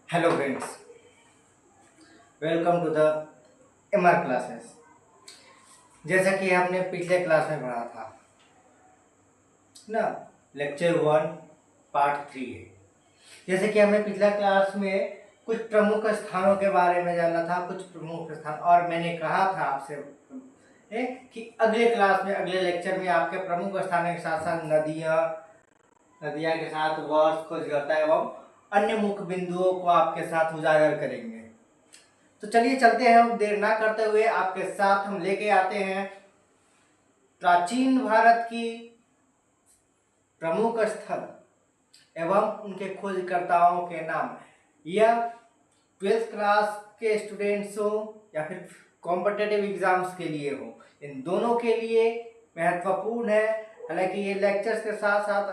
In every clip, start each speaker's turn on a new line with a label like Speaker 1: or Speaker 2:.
Speaker 1: Hello friends, welcome to the MR classes. जैसा कि हमने पिछले क्लास में पढ़ा था ना, लेक्चर 1 पार्ट 3 है। जैसे कि हमने पिछला क्लास में कुछ प्रमुख स्थानों के बारे में जाना था, कुछ प्रमुख स्थान, और मैंने कहा था आपसे कि अगले क्लास में, अगले लेक्चर में आपके प्रमुख स्थानों के साथ साथ नदियाँ के साथ वर्ष खोजकर्ता एवं अन्य मुख्य बिंदुओं को आपके साथ उजागर करेंगे। तो चलिए चलते हैं, हम देर ना करते हुए आपके साथ हम लेके आते हैं प्राचीन भारत की प्रमुख स्थल एवं उनके खोजकर्ताओं के नाम। यह 12th क्लास के स्टूडेंट्स हो या फिर कॉम्पिटिटिव एग्जाम्स के लिए हो, इन दोनों के लिए महत्वपूर्ण है। हालांकि ये लेक्चर्स के साथ साथ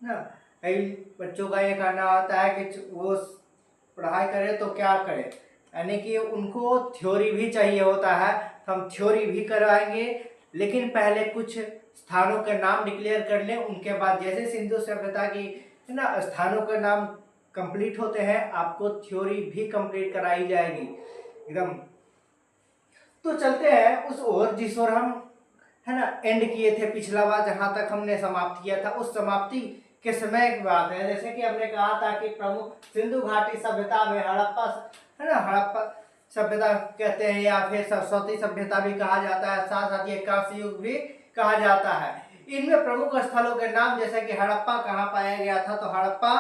Speaker 1: ना, कई बच्चों का ये कहना होता है कि वो पढ़ाई करे तो क्या करे, यानी कि उनको थ्योरी भी चाहिए होता है। तो हम थ्योरी भी करवाएंगे, लेकिन पहले कुछ स्थानों के नाम डिक्लेयर कर लें। उनके बाद जैसे सिंधु सभ्यता की ना स्थानों के नाम कंप्लीट होते हैं, आपको थ्योरी भी कंप्लीट कराई जाएगी एकदम। तो चलते हैं उस ओर जिस ओर हम है ना एंड किए थे पिछला बार, जहां तक हमने समाप्त किया था उस समाप्ति के समय की बात है। जैसे कि हमने कहा था कि प्रमुख सिंधु घाटी सभ्यता में हड़प्पा है ना, हड़प्पा सभ्यता कहते हैं या फिर सरस्वती सभ्यता भी कहा जाता है, साथ साथ ये कांस्य युग भी कहा जाता है। इनमें प्रमुख स्थलों के नाम, जैसे कि हड़प्पा कहाँ पाया गया था, तो हड़प्पा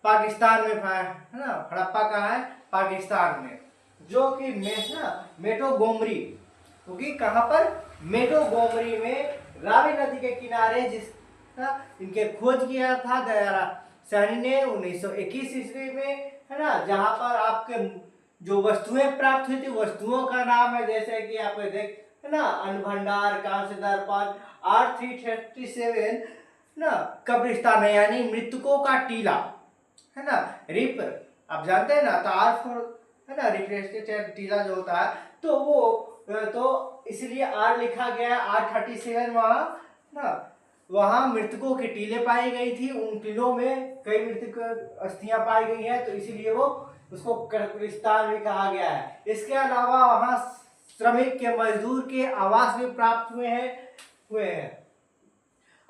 Speaker 1: पाकिस्तान में पाया है ना। हड़प्पा कहाँ है? पाकिस्तान में, जो कि मेटोगोमरी, क्योंकि कहाँ पर? मेटोगोमरी में रावी नदी के किनारे, जिसका इनके खोज किया था दयारा सैनी ने 1921 ईस्वी में, है ना। जहां पर आपके जो वस्तुएं प्राप्त हुई थी, वस्तुओं का नाम है, जैसे कि आप देख है ना, अन्न भंडार, कांस्य दर्पण, R337 ना, कब्रिस्तान है यानी मृतकों का टीला, है ना। रिप आप जानते हैं ना, तो R4 है ना, रिफ्रेस्टेड टीला जो होता है, तो वो तो इसलिए R लिखा गया, R37 वहां ना, वहां मृतकों के टीले पाई गई थी। उन टीलों में कई मृतक अस्थियां पाई गई हैं, तो इसीलिए वो उसको कब्रिस्तान भी कहा गया है। इसके अलावा वहां श्रमिक के, मजदूर के आवास भी प्राप्त हुए हैं।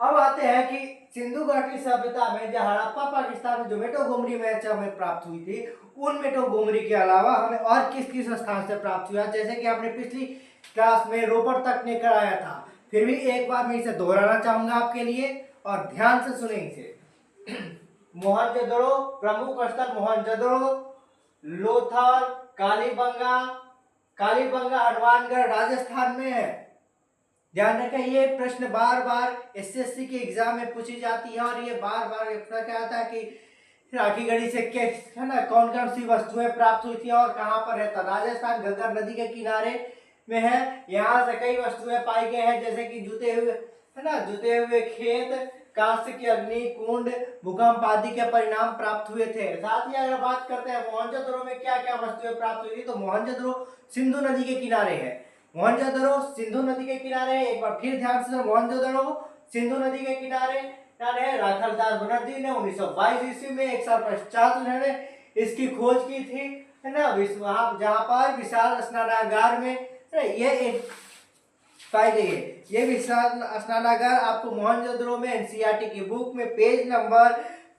Speaker 1: अब आते हैं कि सिंधु घाटी सभ्यता में जो हड़प्पा पाकिस्तान में जो मेटोगोमरी मैच हमें प्राप्त हुई थी, उन मेटोगोमरी के अलावा हमें और किस किस स्थान से प्राप्त हुआ। जैसे कि आपने पिछली क्लास में रोपड़ तक ने कराया था, फिर भी एक बार मैं इसे दोहराना चाहूंगा आपके लिए, और ध्यान से सुने इसे। मोहनजोदड़ो प्रमुख स्थल, मोहनजोदड़ो, लोथल, कालीबंगा हनुमानगढ़ राजस्थान में है। ध्यान रखें, ये प्रश्न बार बार एसएससी के एग्जाम में पूछी जाती है, और ये बार बार क्या आता है कि राखी गढ़ी से क्या है ना, कौन कौन सी वस्तुएं प्राप्त हुई थी और कहां पर है। तो राजस्थान घग्गर नदी के किनारे में है। यहाँ से कई वस्तुएं पाई गई हैं, जैसे कि जुते हुए खेत, कांस्य की अग्नि कुंड, भूकंप आदि के परिणाम प्राप्त हुए थे। साथ ही अगर बात करते हैं मोहनजोदड़ो में क्या क्या वस्तुएं प्राप्त हुई थी, तो मोहनजोदड़ो सिंधु नदी के किनारे है। मोहनजोदड़ो सिंधु नदी के किनारे, एक बार फिर ध्यान से, मोहनजोदड़ो सिंधु नदी के किनारे राखलदास बनर्जी ने 1922 ईस्वी में, एक साल पश्चात उन्होंने इसकी खोज की थी, है ना। वहां जहां पर विशाल स्नानागार में ये एक पाई गई है। ये विशाल स्नानागार आपको मोहनजोदड़ो में एनसीईआरटी की बुक में पेज नंबर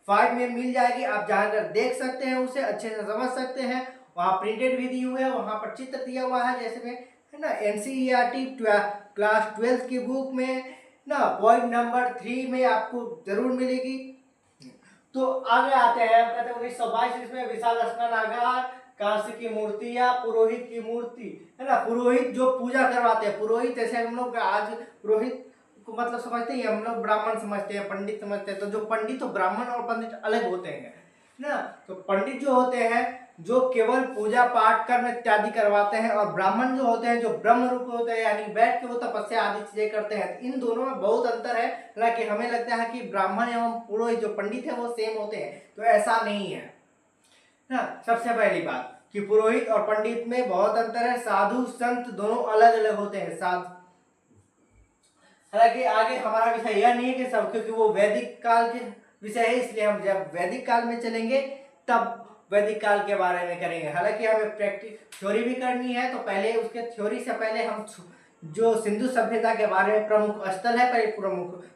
Speaker 1: 5 में मिल जाएगी। आप जाकर देख सकते हैं, उसे अच्छे से समझ सकते हैं। वहां प्रिंटेड भी दी हुई है, वहां पर चित्र दिया हुआ है, जैसे में है ना एनसीईआरटी क्लास 12 की बुक में ना पॉइंट नंबर 3 में आपको जरूर मिलेगी। तो आगे आते हैं, हम कहते हैं 1922 इसमें विशाल स्नानागार, कांस्य की मूर्तियां, पुरोहित की मूर्ति, है ना। पुरोहित जो पूजा करवाते हैं, पुरोहित जैसे हम लोग आज पुरोहित को मतलब समझते हैं, हम लोग ब्राह्मण समझते हैं, पंडित समझते हैं। तो जो पंडित, तो ब्राह्मण और पंडित अलग होते हैं ना। तो पंडित जो होते हैं जो केवल पूजा पाठ कर्म इत्यादि करवाते हैं, और ब्राह्मण जो होते हैं जो ब्रह्म रूप होते हैं, यानी बैठ के वो तपस्या आदि चीजें करते हैं। इन दोनों में बहुत अंतर है। हालांकि हमें लगता है कि ब्राह्मण एवं पुरोहित जो पंडित है वो सेम होते हैं, तो ऐसा नहीं है ना। सबसे पहली बात कि पुरोहित और पंडित में बहुत अंतर है। साधु संत दोनों अलग अलग होते हैं। हालांकि आगे हमारा विषय यह नहीं है कि सब, क्योंकि वो वैदिक काल के विषय है, इसलिए हम जब वैदिक काल में चलेंगे तब वैदिक काल के बारे में करेंगे। हालांकि हमें प्रैक्टिस थ्योरी भी करनी है, तो पहले उसके थ्योरी से पहले हम जो सिंधु सभ्यता के बारे में प्रमुख स्थल है, पहले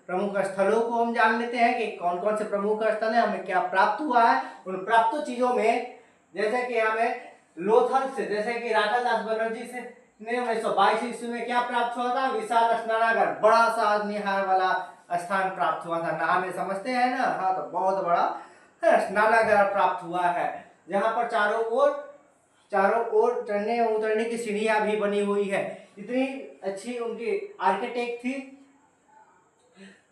Speaker 1: प्रमुख स्थलों को हम जान लेते हैं कि कौन कौन से प्रमुख स्थल है, हमें क्या प्राप्त हुआ है। उन प्राप्त चीजों में जैसे कि हमें लोथल से, जैसे कि राजादास बनर्जी से ने 1922 ईस्वी में क्या प्राप्त हुआ था, विशाल स्नानागार, बड़ा सा निहार वाला स्थान प्राप्त हुआ था। नहाने समझते हैं ना, हाँ, तो बहुत बड़ा स्नानागार प्राप्त हुआ है, जहाँ पर चारों ओर चढ़ने उतरने की सीढ़ियां भी बनी हुई है। इतनी अच्छी उनकी आर्किटेक्ट थी।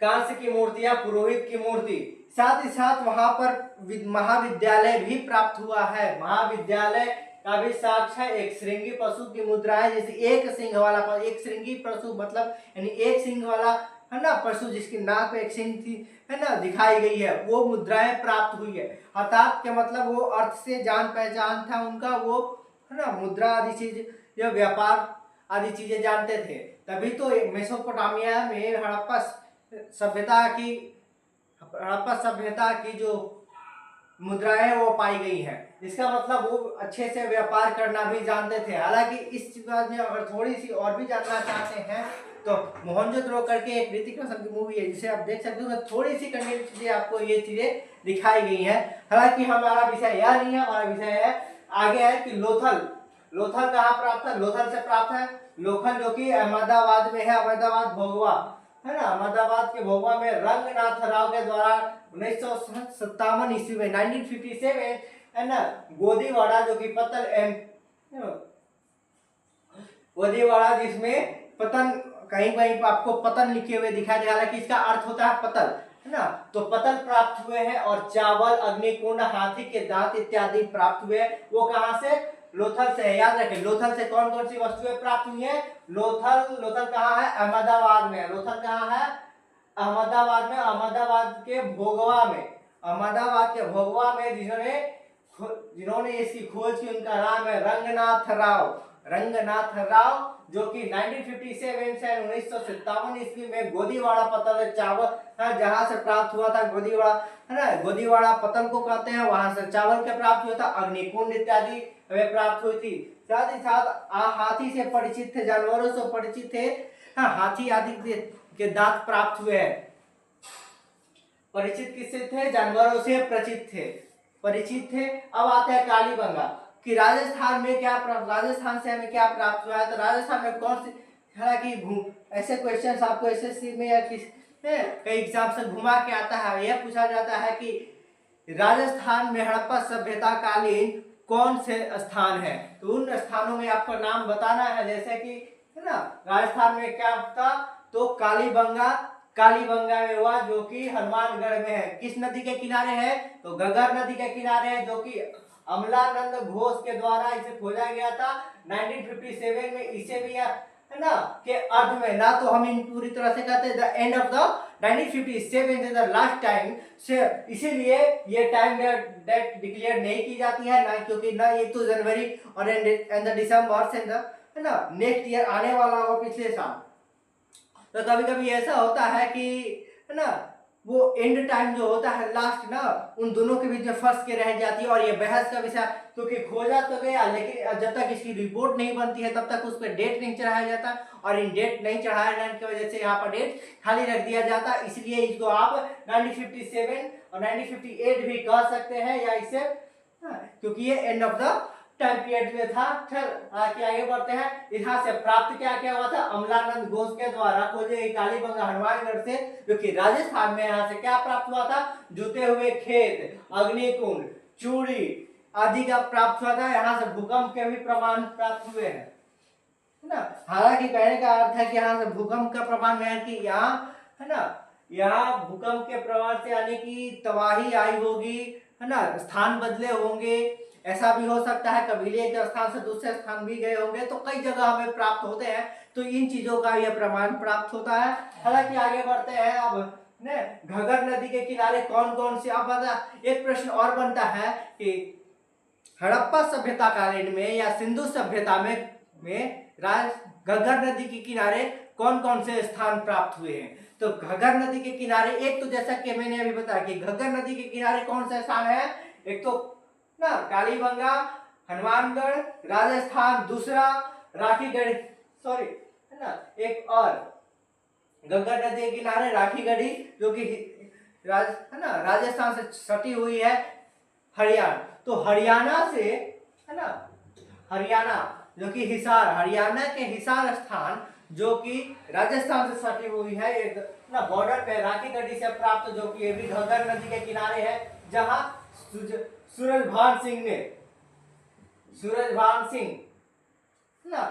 Speaker 1: कांस्य की मूर्तियां, पुरोहित की मूर्ति, साथ ही साथ वहां पर महाविद्यालय भी प्राप्त हुआ है। महाविद्यालय का भी साक्ष्य है, एक श्रृंगी पशु की मुद्रा है, जैसे एक सिंह वाला, एक श्रृंगी पशु मतलब यानी एक सिंह वाला है ना पशु, जिसकी नाक पे एक सिंह थी, है ना, दिखाई गई है, वो मुद्राएं प्राप्त हुई है। हतात के मतलब वो अर्थ से जान पहचान था उनका, वो है ना मुद्रा आदि चीज, या व्यापार आदि चीजें जानते थे। तभी तो मेसोपोटामिया में हड़प्पा सभ्यता की जो मुद्राएं वो पाई गई हैं। इसका मतलब वो अच्छे से व्यापार करना भी जानते थे। हालांकि इस चीज में अगर थोड़ी सी और भी जानना चाहते हैं तो मोहनजोदड़ो करके एक ऋतिक रोशन की मूवी है, जिसे आप देख सकते हो, थोड़ी सी कंटेंट चीजें आपको ये चीजें दिखाई गई हैं। हालांकि हमारा विषय यह नहीं है, हमारा विषय है आगे है कि लोथल कहाँ प्राप्त है, लोथल से प्राप्त है। लोथल जो कि अहमदाबाद में है, अहमदाबाद भोगवा है ना, अहमदाबाद के भोगवा में रंगनाथ राव के द्वारा 1957 ईस्वी में 1957 है ना, गोदीवाड़ा जो कि गोदीवाड़ा, जिसमें पतन कहीं कहीं आपको पतन लिखे हुए दिखाई देगा, हालांकि इसका अर्थ होता है पतल, है ना। तो पतल प्राप्त हुए हैं और चावल, अग्निकुंड, हाथी के दांत इत्यादि प्राप्त हुए। वो कहां से, लोथल से। याद रखें, लोथल से कौन कौन सी वस्तुएं प्राप्त हुई है। लोथल कहाँ है, अहमदाबाद में। लोथल कहाँ है, अहमदाबाद में, अहमदाबाद के भोगवा में जिन्होंने इसकी खोज की, उनका नाम है रंगनाथ राव, जो कि 1957 से 1957 ईस्वी में गोदीवाड़ा पतल चावल जहां से प्राप्त हुआ था, गोदीवाड़ा है ना, गोदीवाड़ा पतल को कहते हैं, वहां से चावल के प्राप्त हुआ था, अग्निकुंड इत्यादि वे प्राप्त हुई थी। साथ ही साथ हाथी से परिचित थे, जानवरों से परिचित थे, हाँ, हाथी आदि के दांत प्राप्त हुए हैं। परिचित किससे थे, जानवरों से परिचित थे। अब आते हैं कालीबंगा कि राजस्थान से हमें क्या प्राप्त हुआ है। तो राजस्थान में कौन सी, हालांकि ऐसे क्वेश्चन आपको एसएससी में या कई एग्जाम से घुमा के आता है, यह पूछा जाता है कि राजस्थान में हड़प्पा सभ्यता कालीन कौन से स्थान है। तो उन स्थानों में आपको नाम बताना है, जैसे कि है ना, राजस्थान में क्या था, तो कालीबंगा में हुआ, जो कि हनुमानगढ़ में है। किस नदी के किनारे है, तो घग्गर नदी के किनारे है, जो कि अमलानंद घोष के द्वारा इसे खोजा गया था 1957 में। इसे भी है ना के अर्थ में, ना तो हम इन पूरी तरह से कहते हैं the end of the 1957 is the last time से, इसीलिए ये टाइम डेट डिक्लेयर नहीं की जाती है ना, क्योंकि ना ये तो जनवरी और एंड दिसंबर से है ना नेक्स्ट ईयर आने वाला हो, पिछले साल। तो कभी कभी ऐसा होता है कि है ना वो एंड टाइम जो होता है लास्ट ना, उन दोनों के बीच में फंस के रह जाती है, और ये बहस का विषय, क्योंकि खोजा तो गया, लेकिन जब तक इसकी रिपोर्ट नहीं बनती है तब तक उस पर डेट नहीं चढ़ाया जाता, और इन डेट नहीं चढ़ाए जाने की वजह से यहाँ पर डेट खाली रख दिया जाता। इसलिए इसको आप 1957 और 1958 भी कह सकते हैं, या इसे क्योंकि ये end of the time period में था। चल आगे बढ़ते हैं। यहाँ से प्राप्त क्या क्या हुआ था, अमलानंद घोष के द्वारा खोजे गई कालीबंगा हनुमानगढ़ से, जो कि राजस्थान में, यहाँ से क्या प्राप्त हुआ था, जुते हुए खेत, अग्निकुंड, चूड़ी आदि का प्राप्त हुआ था। यहाँ से भूकंप के भी प्रमाण प्राप्त हुए हैं, है ना। हालांकि कहने का अर्थ है कि यहाँ से भूकंप का प्रमाण है कि यहाँ है ना, यहाँ भूकंप के प्रमाण से यानी कि तबाही आई होगी, है ना, स्थान बदले होंगे, ऐसा भी हो सकता है, कबीले एक स्थान से दूसरे स्थान भी गए होंगे, तो कई जगह हमें प्राप्त होते हैं, तो इन चीजों का यह प्रमाण प्राप्त होता है। हालांकि आगे बढ़ते हैं। अब घग्गर नदी के किनारे कौन कौन से, अब एक प्रश्न और बनता है कि हड़प्पा सभ्यता कालीन में या सिंधु सभ्यता में घग्गर नदी के किनारे कौन कौन से स्थान प्राप्त हुए हैं। तो घग्गर नदी के किनारे, एक तो जैसा कि मैंने अभी बताया कि घग्गर नदी के किनारे कौन सा स्थान है, एक तो ना, कालीबंगा हनुमानगढ़ राजस्थान दूसरा, राखीगढ़ी सॉरी है ना, एक और गंगा नदी के किनारे राखीगढ़ी जो कि है ना राजस्थान से सटी हुई है हरियाणा। तो हरियाणा से है ना, हरियाणा जो कि हिसार, हरियाणा के हिसार स्थान जो कि राजस्थान से सटी हुई है एक ना बॉर्डर पे राखीगढ़ी से प्राप्त, जो कि ये भी घग्गर नदी के किनारे है, जहां सूरजभान सिंह ने, सूरजभान सिंह ना,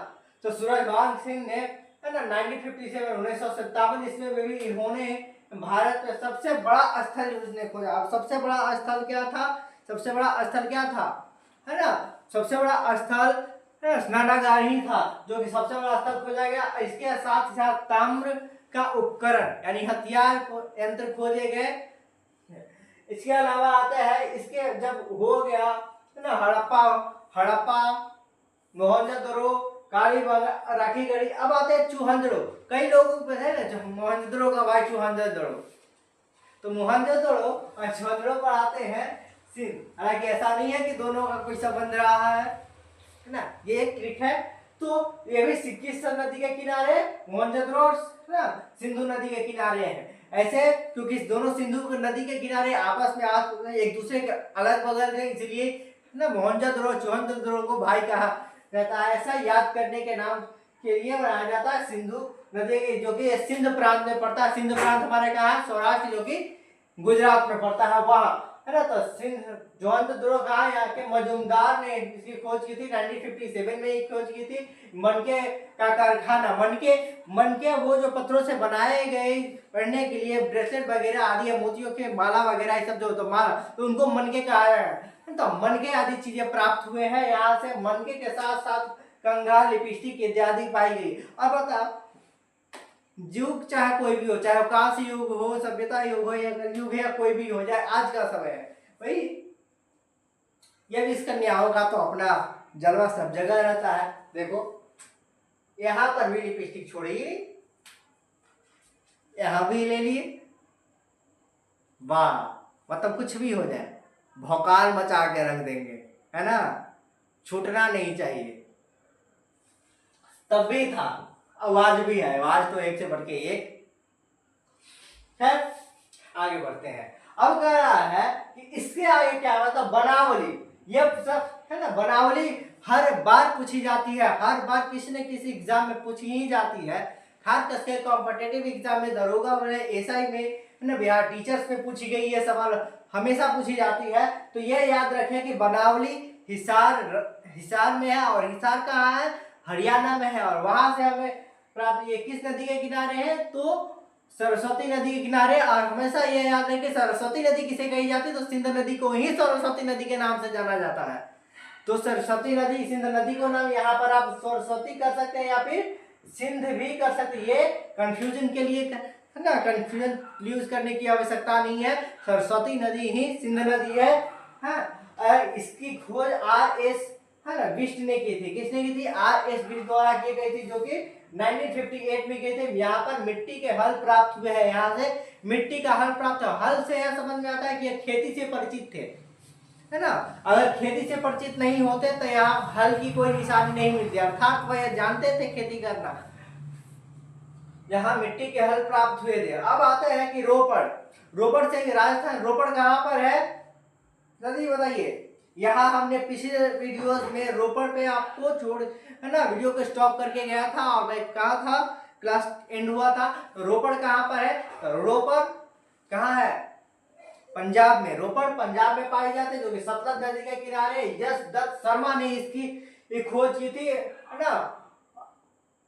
Speaker 1: तो सूरजभान सिंह ने है ना 1957 ईस्वी में भी इन्होंने भारत में सबसे बड़ा स्थल उसने खोजा। अब सबसे बड़ा स्थल क्या था, सबसे बड़ा स्थल क्या था है ना, सबसे बड़ा स्थल स्नानागार ही था, जो कि सबसे बड़ा स्थल खोजा गया। इसके साथ साथ ताम्र का उपकरण यानी हथियार यंत्र खोजे गए। इसके अलावा आता है, इसके जब हो गया ना हड़प्पा, हड़प्पा मोहनजोदड़ो कालीबंगा राखीगढ़ी, अब आते हैं चूहंजड़ो। कई लोगों को है ना मोहनजोदड़ो का भाई चूहंजड़ो, तो मोहनजोदड़ो और चूहंजड़ो पर आते हैं सिंध। हालांकि ऐसा नहीं है कि दोनों का कोई संबंध रहा है ना, ये एक ट्रिक है। तो ये भी किस नदी के किनारे, मोहनजोदड़ो ना सिंधु नदी के किनारे हैं। ऐसे क्योंकि दोनों सिंधु नदी के किनारे आपस में एक दूसरे के अलग बगल के, इसलिए ना मोहनजोदड़ो चूहंजड़ो को भाई कहा रहता है। ऐसा याद करने के नाम के लिए बनाया जाता है सिंधु नदी के, जो कि सिंध प्रांत में पड़ता है। सिंध प्रांत हमारे कहा है, सौराष्ट्र, जो कि गुजरात में पड़ता है वहां है ना। तो सिंध चूहंजड़ो कहा, यहाँ के मजूमदार ने इसकी खोज की थी 1957 में ही खोज की थी। मनके का कारखाना, मनके वो जो पत्थरों से बनाए गए पहनने के लिए ब्रेसलेट वगैरह आदि, मोतियों के माला वगैरह सब जो तो माला, तो उनको मनके कहा है। तो मनके आदि चीजें प्राप्त हुए हैं यहाँ से। मनके के साथ साथ कंघा, लिपस्टिक इत्यादि पाई गई। अब बता, युग चाहे कोई भी हो, चाहे कांस्य युग हो, सभ्यता युग हो, या युग है, या कोई भी हो जाए, आज का समय है भाई, ये भी इस कन्याओं का तो अपना जलवा सब जगह रहता है। देखो यहां पर भी लिपस्टिक छोड़ी, यहां भी ले लिए, वाह, मतलब कुछ भी हो जाए भौकाल मचा के रख देंगे है ना, छूटना नहीं चाहिए। तब भी था, आवाज भी है, आवाज तो एक से बढ़ के एक है। आगे बढ़ते हैं। अब कह रहा है कि इसके आगे क्या मतलब बनावली, ये सब है ना, बनावली हर बार पूछी जाती है, हर बार किसी न किसी एग्जाम में पूछी ही जाती है। खास करके कॉम्पिटेटिव एग्जाम में, दरोगा में, एसआई में है ना, बिहार टीचर्स में पूछी गई ये सवाल हमेशा पूछी जाती है। तो ये याद रखें कि बनावली हिसार में है, और हिसार कहाँ है, हरियाणा में है, और वहां से हमें प्राप्त, ये किस नदी के किनारे है, तो सरस्वती नदी के किनारे। और हमेशा ये याद रखें कि सरस्वती नदी किसे कही जाती है, तो सिंध नदी को ही सरस्वती नदी के नाम से जाना जाता है। तो सरस्वती नदी, सिंध नदी को नाम यहाँ पर आप सरस्वती कर सकते हैं या फिर सिंध भी कर सकते हैं। ये कंफ्यूजन के लिए है ना, कंफ्यूजन यूज करने की आवश्यकता नहीं है, सरस्वती नदी ही सिंध नदी है। हाँ, इसकी खोज RS है ना बिष्ट ने की थी। किसने की थी, RS बिष्ट द्वारा की गई थी, जो कि 1958 में गए थे। यहाँ पर मिट्टी के हल प्राप्त हुए हैं, यहाँ से मिट्टी का हल प्राप्त है। हल से यह समझ में आता है कि खेती से परिचित थे है ना। अगर खेती से परिचित नहीं होते तो यहाँ हल की कोई निशानी नहीं मिलती, अर्थात वह जानते थे खेती करना। यहाँ मिट्टी के हल प्राप्त हुए थे। अब आते हैं कि रोपड़ से राजस्थान, रोपड़ कहाँ पर है, जल्दी बताइए। यहाँ हमने पिछले वीडियोस में रोपड़ पे आपको छोड़ है ना, वीडियो को स्टॉप करके गया था, और मैं कहा था क्लास एंड हुआ था। रोपड़ कहाँ पर है, तो रोपड़ कहाँ है, पंजाब में। रोपड़ पंजाब में पाई जाते, जो कि सतलज नदी के किनारे। यश दत्त शर्मा ने इसकी खोज की थी है ना,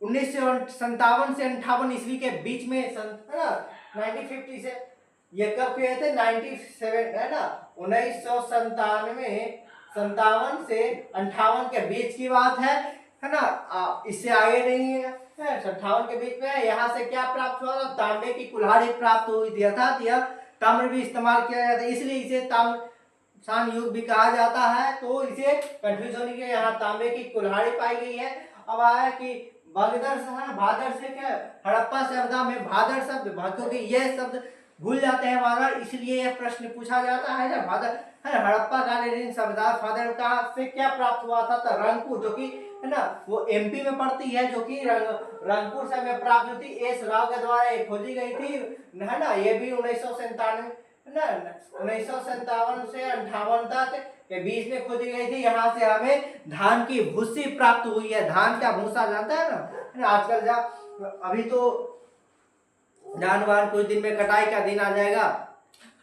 Speaker 1: 1957 से 58 ईस्वी के बीच में है ना, 1950 से। ये कब किए थे, 97 है ना, 1957 से 58 के बीच की बात है ना, इससे आगे नहीं है, 58 के बीच में है। यहाँ से क्या प्राप्त हुआ, तांबे की कुल्हाड़ी प्राप्त हुई थी, अर्थात यह ताम्र भी इस्तेमाल किया जाता है, इसलिए इसे ताम्रसान युग भी कहा जाता है। तो इसे कंफ्यूज होने के, यहाँ तांबे की कुल्हाड़ी पाई गई है। अब आया कि भादर से क्या, हड़प्पा सभ्यता में भादर शब्द, क्योंकि यह शब्द भूल जाते हैं बार बार, इसलिए यह प्रश्न पूछा जाता है। जब फादर है हड़प्पा कालीन सभ्यता फादर का से क्या प्राप्त हुआ था, तो रंगपुर, जो कि है ना वो एमपी में पड़ती है, जो कि रंगपुर से हमें प्राप्त हुई थी। एस राव के द्वारा ये खोजी गई थी, है ना। ये भी 1997 ना 1957 से 58 तक के बीच में खोजी गई थी। यहाँ से हमें धान की भूसी प्राप्त हुई है। धान का भूसा जानता है ना, आजकल जब अभी तो धान कुछ दिन में कटाई का दिन आ जाएगा।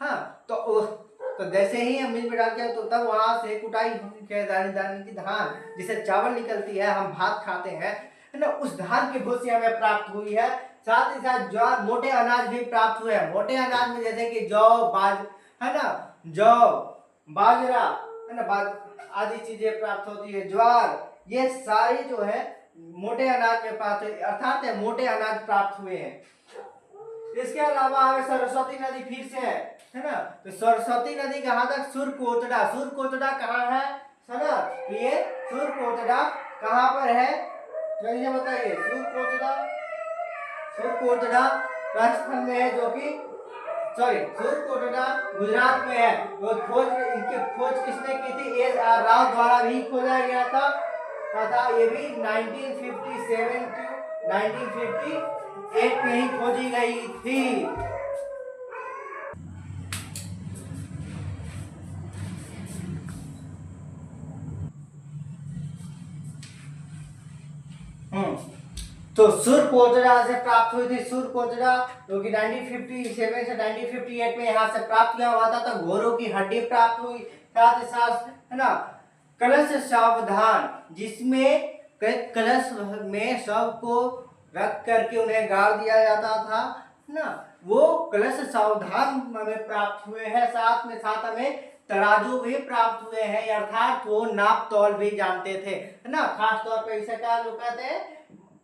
Speaker 1: हाँ, तो जैसे ही हम मिल में डालते हैं तो तब वहां से कुटाई दाने की धान जिसे चावल निकलती है, हम भात खाते हैं, है ना। उस धान की भूसी हमें प्राप्त हुई है। साथ ही साथ ज्वार, मोटे अनाज भी प्राप्त हुए हैं। मोटे अनाज में जैसे कि जौ, है ना, जौ, बाजरा, है ना, आदि चीजें प्राप्त होती है। ज्वार, ये सारी जो है मोटे अनाज में प्राप्त हुए, अर्थात मोटे अनाज प्राप्त हुए हैं। इसके अलावा हमें सरस्वती नदी फिर से है ना। तो सरस्वती नदी कहाँ तक, सुरकोटड़ा। सुरकोटड़ा कहाँ है ना, ये सुरकोटड़ा कहाँ पर है, जल्दी बताइए। सुरकोटड़ा राजस्थान में है, जो कि सुरकोटड़ा गुजरात में है। वो इनकी खोज किसने की थी, एस आर राव द्वारा भी खोजा गया था। ये भी 1957 टू 1958 में ही खोजी गई थी। तो सुरकोटड़ा से प्राप्त हुई थी। सुरकोटड़ा जो कि 1957 से 1958 में यहाँ से प्राप्त किया हुआ था। तो घोड़ों की हड्डी प्राप्त हुई, साथ ही साथ है ना कलश सावधान, जिसमें कलश में शव को रख करके उन्हें गाड़ दिया जाता था ना, वो कलश सावधान हमें प्राप्त हुए हैं। साथ में साथ हमें तराजू भी प्राप्त हुए हैं, अर्थात वो नाप तौल भी जानते थे, है ना। खास तौर पे इसे क्या लोग कहते हैं,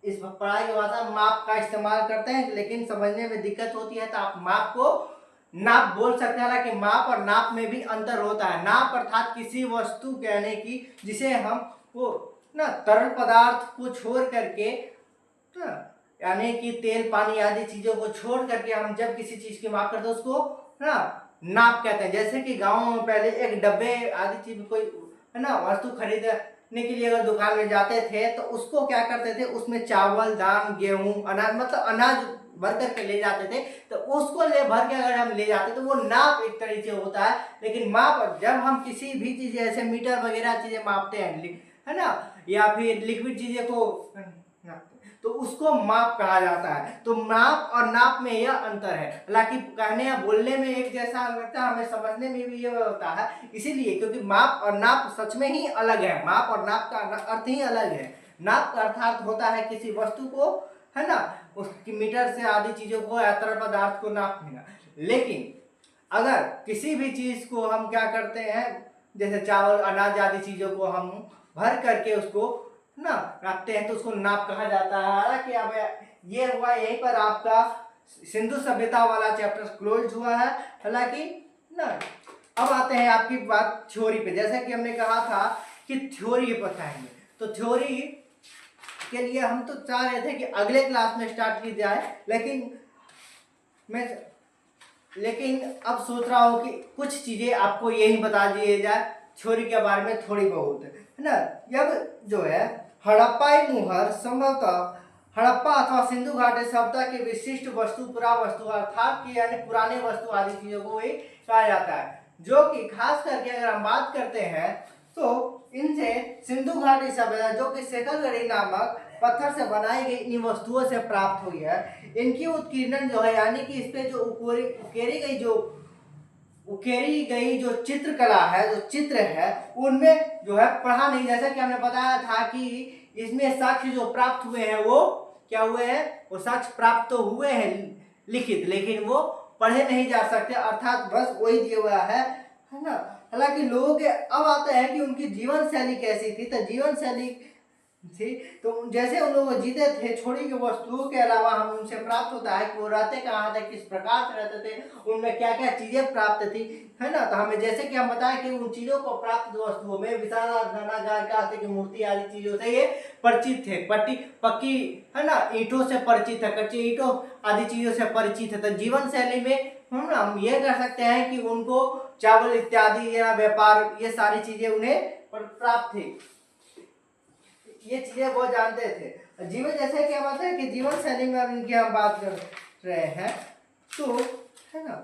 Speaker 1: इस पढ़ाई की भाषा माप का इस्तेमाल करते हैं, लेकिन समझने में दिक्कत होती है तो आप माप को नाप बोल सकते हैं। हालांकि माप और नाप में भी अंतर होता है। नाप अर्थात किसी वस्तु कहने की जिसे हम वो ना तरल पदार्थ को छोड़ करके, यानी कि तेल पानी आदि चीजों को छोड़ करके हम जब किसी चीज की माप करते हैं उसको ना नाप कहते हैं। जैसे कि गाँव में पहले एक डब्बे आदि चीज कोई है ना वस्तु खरीदने के लिए अगर दुकान में जाते थे तो उसको क्या करते थे, उसमें चावल, दाल, गेहूं, अनाज, मतलब अनाज भर करके ले जाते थे। तो उसको ले भर के अगर हम ले जाते तो वो नाप एक तरीके से होता है। लेकिन माप जब हम किसी भी चीज जैसे मीटर वगैरह चीजें मापते हैं, है ना, या फिर लिक्विड चीजें को, तो उसको माप कहा जाता है। तो माप और नाप में यह अंतर है। हालांकि कहने या बोलने में एक जैसा लगता है, हमें समझने में भी यह होता है, इसीलिए क्योंकि माप और नाप सच में ही अलग है। माप और नाप का अर्थ ही अलग है। नाप का अर्थात होता है किसी वस्तु को, है ना, उसकी मीटर से आदि चीजों को या तरल पदार्थ को नापना। लेकिन अगर किसी भी चीज को हम क्या करते हैं, जैसे चावल, अनाज आदि चीजों को हम भर करके उसको ना नापते हैं तो उसको नाप कहा जाता है। हालांकि अब ये हुआ, यहीं पर आपका सिंधु सभ्यता वाला चैप्टर क्लोज हुआ है। हालांकि ना अब आते हैं आपकी बात थ्योरी पे। जैसा कि हमने कहा था कि थ्योरी बताएंगे, तो थ्योरी के लिए हम तो चाह रहे थे कि अगले क्लास में स्टार्ट की जाए, लेकिन अब सोच रहा हूँ कि कुछ चीजें आपको यही बता दिए जाए थ्योरी के बारे में थोड़ी बहुत, है ना। जब जो है हड़प्पाई मुहर संभवतः हड़प्पा अथवा सिंधु घाटी सभ्यता की विशिष्ट वस्तु, पुरावस्तु अर्थात की यानी पुराने वस्तु आदि चीजों को ही कहा जाता है। जो कि खास करके अगर हम बात करते हैं तो इनसे सिंधु घाटी सभ्यता, जो कि सेकलगढ़ी नामक पत्थर से बनाई गई इन वस्तुओं से प्राप्त हुई है। इनकी उत्कीर्णन जो है, यानी कि इस पे जो उकेरी गई जो चित्रकला है, जो चित्र है, उनमें जो है पढ़ा नहीं। जैसा कि हमने बताया था कि इसमें साक्ष्य जो प्राप्त हुए हैं वो क्या हुए हैं, वो साक्ष्य प्राप्त तो हुए हैं लिखित, लेकिन वो पढ़े नहीं जा सकते, अर्थात बस वही दिया हुआ है ना। हालांकि लोगों के अब आते हैं कि उनकी जीवन शैली कैसी थी। तो जीवन शैली थी तो जैसे उन लोग जीते थे, छोड़ी की वस्तुओं के अलावा हम उनसे प्राप्त होता है कि वो रहते कहाँ थे, किस प्रकार से रहते थे, उनमें क्या क्या चीजें प्राप्त थी, है ना। तो हमें जैसे कि हम बताएं कि उन चीजों को प्राप्त वस्तुओं में विशाल की मूर्ति आदि चीजों से ये परिचित थे। पक्की है ना ईंटों से परिचित है, कच्चे ईंटों आदि चीजों से परिचित है। तो जीवन शैली में हम ये कर सकते हैं कि उनको चावल इत्यादि या व्यापार ये सारी चीजें उन्हें प्राप्त थी, ये चीजें वो जानते थे। जीवन जैसे कि बात है कि जीवन शैली में अब इनकी हम बात कर रहे हैं तो है ना,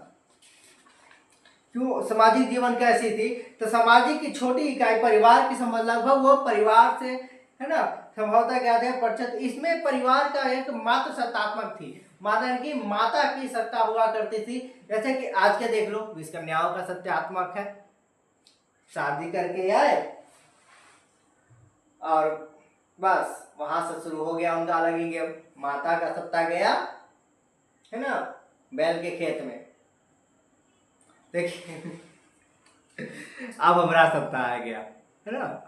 Speaker 1: क्यों सामाजिक जीवन कैसी थी, तो सामाजिक की छोटी इकाई परिवार की समझ लगभग वो परिवार से है ना संभवतः क्या थे परिचित। इसमें परिवार का एक मात्र सत्तात्मक थी, माता की माता की सत्ता हुआ करती थी। जैसे कि आज के देख लो विश्व कन्याओं का सत्यात्मक है, शादी करके आए और बस वहां से शुरू हो गया उनका अलग ही गेम। माता का सत्ता गया है ना बैल के खेत में, देखिए अब हमारा सत्ता आ गया है ना।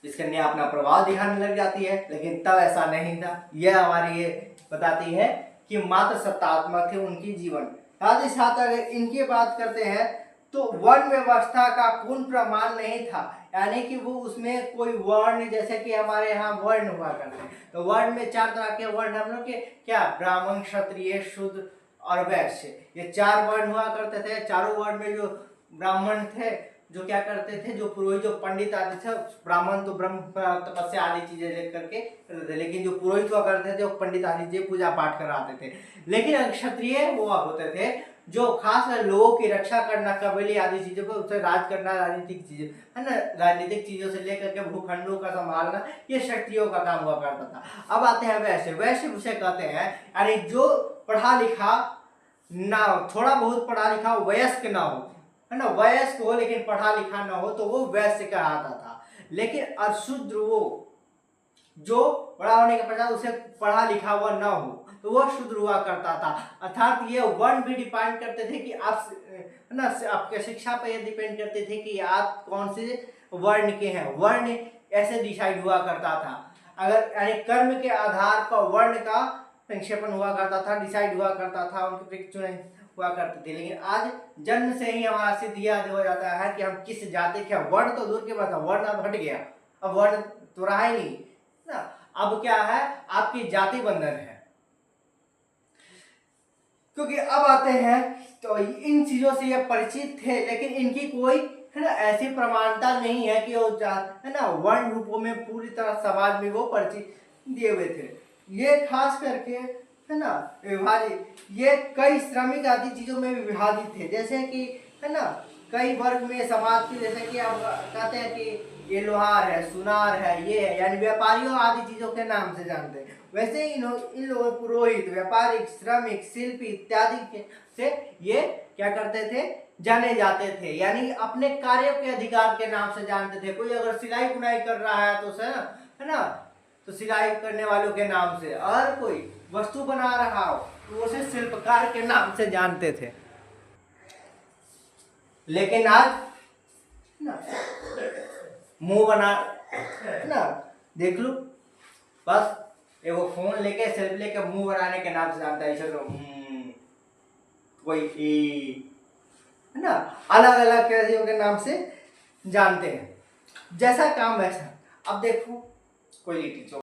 Speaker 1: इस कन्या अपना प्रभाव दिखाने लग जाती है, लेकिन तब ऐसा नहीं था। यह हमारी ये बताती है कि मात्र सत्तात्मक थे उनकी जीवन। साथ ही साथ अगर इनकी बात करते हैं तो वर्ण व्यवस्था का पूर्ण प्रमाण नहीं था, यानी कि वो उसमें कोई वर्ण जैसे कि हमारे यहाँ वर्ण हुआ करते हैं, तो वर्ण में 4 तरह के वर्ण हम लोग के क्या ब्राह्मण क्षत्रिय शूद्र और वैश्य, ये 4 वर्ण हुआ करते थे। चारों वर्ण में जो ब्राह्मण थे जो क्या करते थे, जो पुरोहित जो पंडित आदि थे, ब्राह्मण तो ब्रह्म तपस्या आदि चीजें लेकर के करते थे, लेकिन जो पुरोहित हुआ करते थे वो पंडित आदि से पूजा पाठ कराते थे। लेकिन क्षत्रिय वो होते थे जो खास लोगों की रक्षा करना, कबीले आदि चीजों को उससे राज करना, राजनीतिक चीजें है ना, राजनीतिक चीजों से लेकर के भूखंडों का संभालना, ये क्षत्रियों का काम हुआ करता था। अब आते हैं वैश्य। वैश्य उसे कहते हैं यानी जो पढ़ा लिखा ना हो, थोड़ा बहुत पढ़ा लिखा वयस्क ना हो है ना, वयस्क हो लेकिन पढ़ा लिखा ना हो तो वो वैश्य कहलाता था। लेकिन अशूद्र वो जो बड़ा होने के पश्चात उसे पढ़ा लिखा हुआ ना हो तो वह शूद्र हुआ करता था। अर्थात ये वर्ण भी डिपेंड करते थे कि आप है ना आपके शिक्षा पर ये डिपेंड करते थे कि आप कौन से वर्ण के हैं। वर्ण ऐसे डिसाइड हुआ करता था, अगर यानी कर्म के आधार पर वर्ण का संक्षेपण हुआ करता था, डिसाइड हुआ करता था, उनके चुनाव हुआ करते थे। लेकिन आज जन्म से ही हमारा सिद्ध यह हो जाता है कि हम किस जाति के, वर्ण तो दूर के बात है, वर्ण अब हट गया, अब वर्ण तो रहा ही नहीं ना, अब क्या है आपकी जाति बंधन है। क्योंकि अब आते हैं तो इन चीजों से ये परिचित थे, लेकिन इनकी कोई है ना ऐसी प्रमाणता नहीं है कि वो है ना वर्ण रूपों में पूरी तरह समाज में वो परिचित दिए हुए थे। ये खास करके है ना विभाजित, ये कई श्रमिक आदि चीजों में विभाजित थे, जैसे कि है ना कई वर्ग में समाज के, जैसे कि आप कहते हैं कि ये लोहार है, सुनार है, ये है, यानी व्यापारियों आदि चीजों के नाम से जानते हैं। वैसे ही इन लोगों पुरोहित, व्यापारिक, श्रमिक, शिल्पी इत्यादि से ये क्या करते थे जाने जाते थे, यानी अपने कार्यों के अधिकार के नाम से जानते थे। कोई अगर सिलाई बुनाई कर रहा है तो है ना तो सिलाई करने वालों के नाम से, और कोई वस्तु बना रहा हो तो उसे शिल्पकार के नाम से जानते थे। लेकिन आज ना मुंह बना ना देख लो, बस एगो फोन लेके सेल्फी लेके मुंह बनाने के नाम से जानता है, चलो कोई है ना अलग अलग कैदियों के नाम से जानते हैं, जैसा काम वैसा। अब देखो कोई लिट्टी चोखा